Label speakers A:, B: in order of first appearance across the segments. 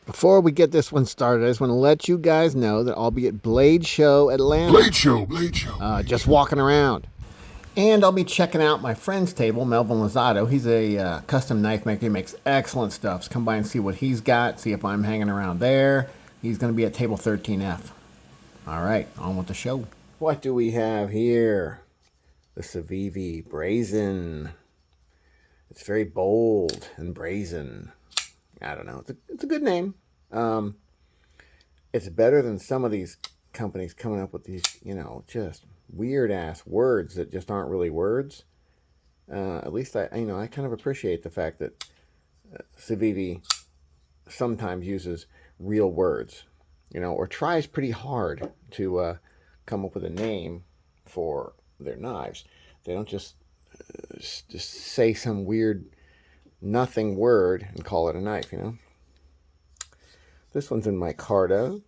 A: Before we get this one started, I just want to let you guys know that I'll be at Blade Show Atlanta.
B: Blade Show.
A: Just walking around. And I'll be checking out my friend's table, Melvin Lozado. He's a custom knife maker. He makes excellent stuff. So come by and see what he's got, see if I'm hanging around there. He's going to be at table 13F. All right, on with the show. What do we have here? The Civivi Brazen. It's very bold and brazen. I don't know. It's a good name. It's better than some of these companies coming up with these, just weird-ass words that just aren't really words. At least I kind of appreciate the fact that Civivi sometimes uses real words, or tries pretty hard to come up with a name for their knives. They don't just say some weird nothing word and call it a knife, This one's in micarta.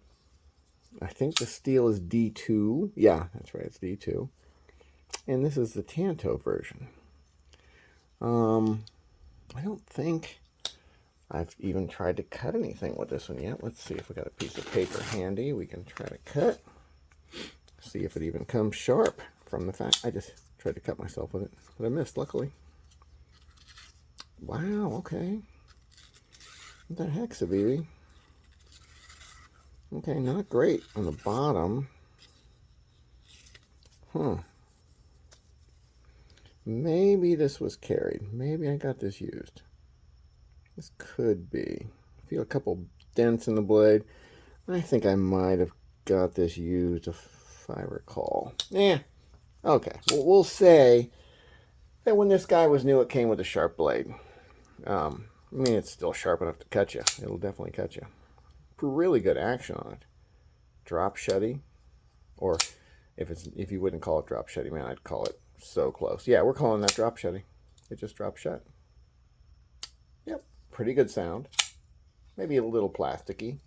A: I think the steel is D2. Yeah, that's right, it's D2. And this is the Tanto version. I don't think I've even tried to cut anything with this one yet. Let's see if we got a piece of paper handy. We can try to cut. See if it even comes sharp from the fact I just tried to cut myself with it. But I missed, luckily. Wow, okay. What the heck, Civivi? Okay, not great on the bottom. Maybe this was carried. Maybe I got this used. This could be. I feel a couple dents in the blade. I think I might have got this used if I recall. Yeah. Okay. Well, we'll say that when this guy was new, it came with a sharp blade. It's still sharp enough to cut you. It'll definitely cut you. Really good action on it. Drop shutty, or if you wouldn't call it drop shutty, man, I'd call it so close. Yeah, we're calling that drop shutty. It just drops shut. Yep, pretty good sound. Maybe a little plasticky.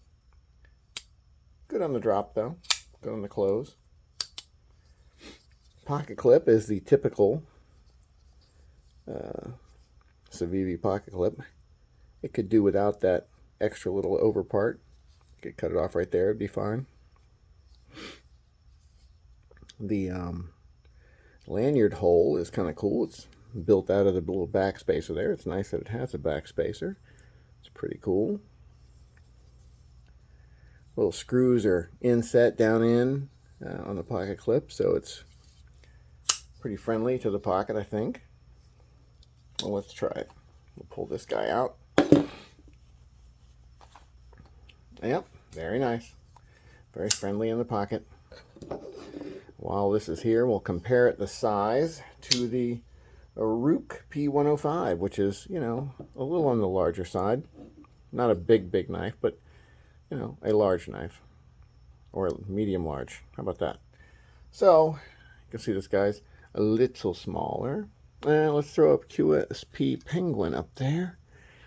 A: Good on the drop though. Good on the close. Pocket clip is the typical Civivi pocket clip. It could do without that extra little over part. You could cut it off right there, it'd be fine. The lanyard hole is kind of cool. It's built out of the little backspacer there. It's nice that it has a backspacer. It's pretty cool. Little screws are inset down in on the pocket clip, so it's pretty friendly to the pocket, I think. Well, let's try it. We'll pull this guy out. Yep, very nice. Very friendly in the pocket. While this is here, we'll compare it the size to the Rook P105, which is, a little on the larger side. Not a big knife, but, a large knife. Or medium large. How about that? So, you can see this guy's a little smaller. Let's throw a QSP Penguin up there.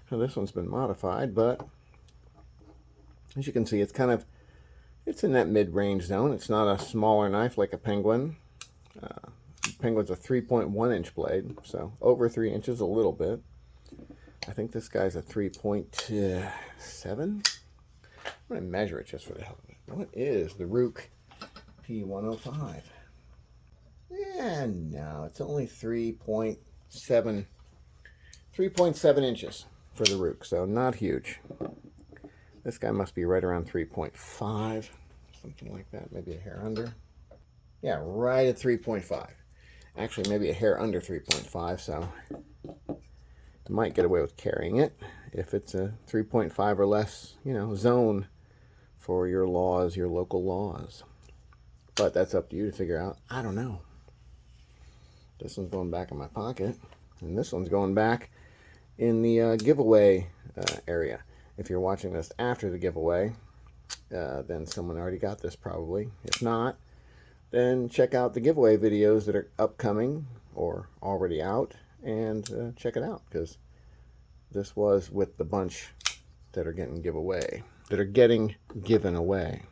A: Now, this one's been modified, but as you can see, it's in that mid-range zone. It's not a smaller knife like a Penguin. Penguin's a 3.1 inch blade, so over 3 inches a little bit. I think this guy's a 3.7. I'm going to measure it just for the hell of it. What is the Rook P105? Yeah, no, it's only 3.7 inches for the Rook, so not huge. This guy must be right around 3.5, something like that, maybe a hair under. Yeah, right at 3.5. Actually, maybe a hair under 3.5, so you might get away with carrying it if it's a 3.5 or less, zone for your laws, your local laws. But that's up to you to figure out. I don't know. This one's going back in my pocket, and this one's going back in the giveaway area. If you're watching this after the giveaway, then someone already got this probably. If not, then check out the giveaway videos that are upcoming or already out and check it out, because this was with the bunch that are getting given away.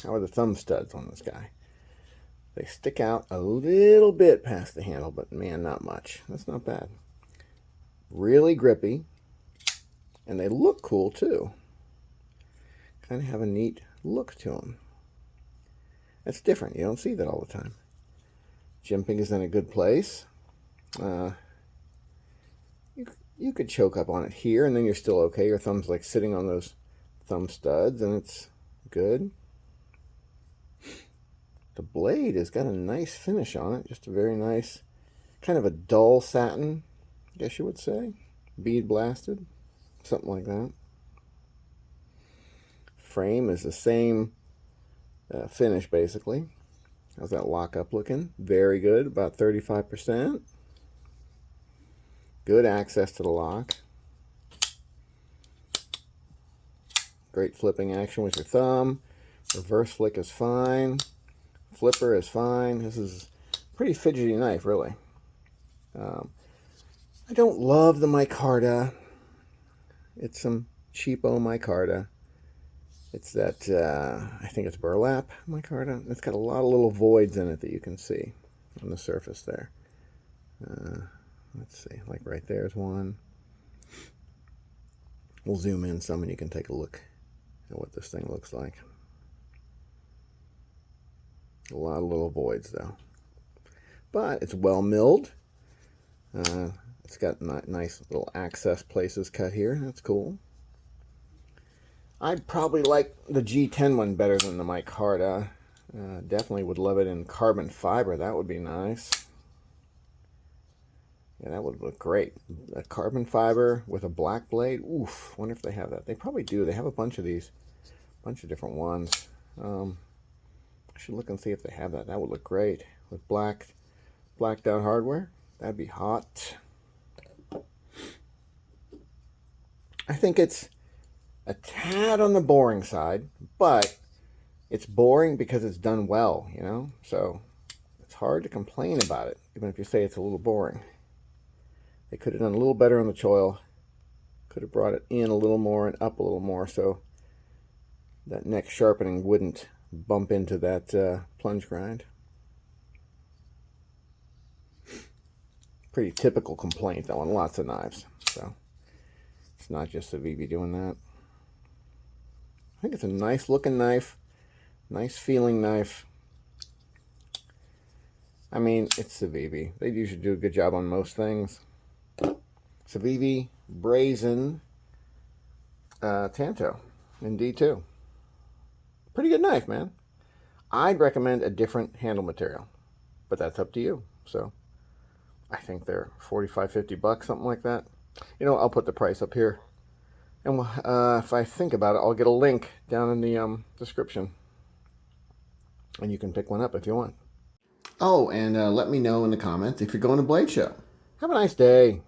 A: How are the thumb studs on this guy? They stick out a little bit past the handle, but man, not much. That's not bad. Really grippy. And they look cool too. Kind of have a neat look to them. That's different. You don't see that all the time. Jimping is in a good place. You could choke up on it here, and then you're still okay. Your thumb's like sitting on those thumb studs, and it's good. The blade has got a nice finish on it. Just a very nice, kind of a dull satin, I guess you would say. Bead blasted, something like that. Frame is the same finish, basically. How's that lockup looking? Very good, about 35%. Good access to the lock. Great flipping action with your thumb. Reverse flick is fine. Flipper is fine. This is a pretty fidgety knife, really. I don't love the micarta. It's some cheapo micarta. It's that, I think it's burlap micarta. It's got a lot of little voids in it that you can see on the surface there. Let's see, like right there's one. We'll zoom in some and you can take a look at what this thing looks like. A lot of little voids though. But it's well milled. It's got nice little access places cut here. That's cool. I'd probably like the G10 one better than the micarta. Definitely would love it in carbon fiber. That would be nice. Yeah, that would look great. A carbon fiber with a black blade. Oof, wonder if they have that. They probably do. They have a bunch of these. A bunch of different ones. I should look and see if they have that. That would look great. With blacked out hardware. That'd be hot. I think it's a tad on the boring side, but it's boring because it's done well, you know? So it's hard to complain about it, even if you say it's a little boring. They could have done a little better on the choil. Could have brought it in a little more and up a little more so that neck sharpening wouldn't bump into that plunge grind. Pretty typical complaint though on lots of knives. So it's not just Civivi doing that. I think it's a nice looking knife. Nice feeling knife. I mean, it's Civivi. They usually do a good job on most things. Civivi Brazen Tanto in D2. Pretty good knife, man. I'd recommend a different handle material, but that's up to you. So I think they're 45, 50 bucks, something like that. You know, I'll put the price up here. And if I think about it, I'll get a link down in the description. And you can pick one up if you want. Oh, and let me know in the comments if you're going to Blade Show. Have a nice day.